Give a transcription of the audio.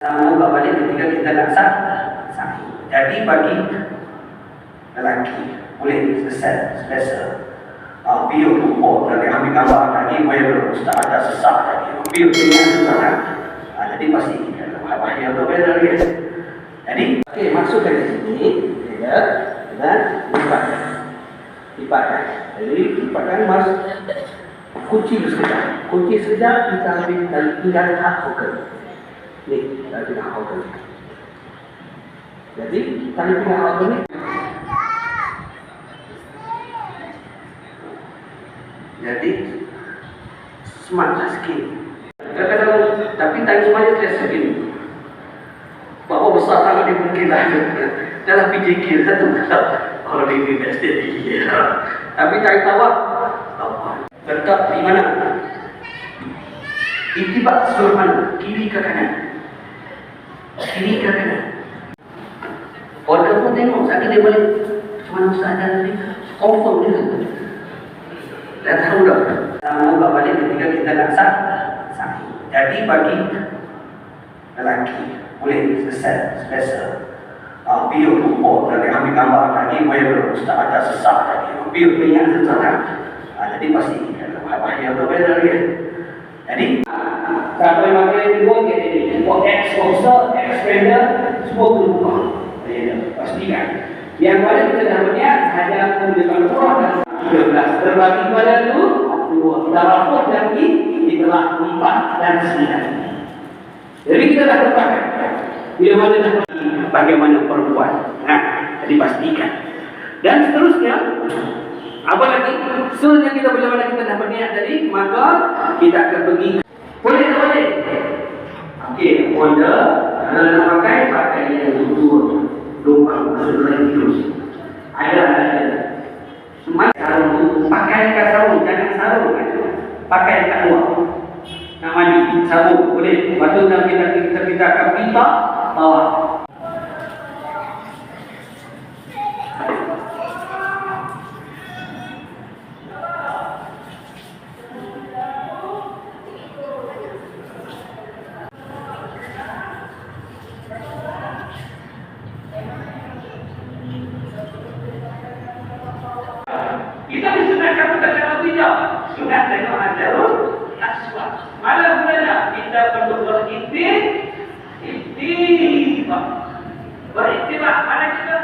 Buka balik ketika kita nak sahih. Jadi bagi lelaki boleh selesa. Biar lupa lagi ambil gambar lagi, boleh ustaz ada sesak lagi. Biar dengan sesak. Jadi pasti bahaya tu benar guys. Jadi okey, masukkan di sini ya, dan lipatkan. Jadi lipatkan mas kunci sekejap. Kunci sekejap kita ambil dan tinggal hak fokus. Ni, dah tengah auto. Jadi, kami tengah auto ni. Jadi, semangat sikit. Kadang-kadang, tapi tak semuanya stress sikit. Bahawa besar sangat dia mungkin lah. Dalam PJK satu kalau dia invested dia. Tapi tak tahu tetap di mana? Itibat seluruh mana? Kiri ke kanan? Kiri ke kanan? Orang pun tengok, sakit dia balik. Macam mana Ustaz ada tadi? Confirm juga. Dah tahu dah. Buka balik ketika kita nak sahih. Jadi bagi lelaki boleh selesa. Biar lupa lagi ambil gambar lagi, boleh Ustaz ada sesak lagi. Biar dengan sesak. Jadi pasti bahaya tu benar dia. Jadi sampai makin dua jadi buat exposure, expander, semua berubah. Pastikan. Yang mana kita dah punya ada penunjukan Quran dan 13 terbagi pada 2. Kita rapor lagi itulah 4 dan 9. Jadi kita dah tetapkan. Bila mana dah bagaimana perempuan. Jadi pastikan. Dan seterusnya apa lagi? Seterusnya kita bila mana kita dah berniat tadi, maka kita akan pergi. Boleh tak boleh? Okey, Honda nak pakai yang dua lubang masuk dalam hidung. Ada. Semua sarung pakai kat sarung, jangan sarung kan. Pakai kat luar. Nak mandi, sarung boleh. Lepas tu kita akan pinta bawah. Kita disunatkan bukan dalam hijab. Sunat tengok Hajarul Aswad. Malam bulan kita perlu beriktikaf. Beriktikaf mana kita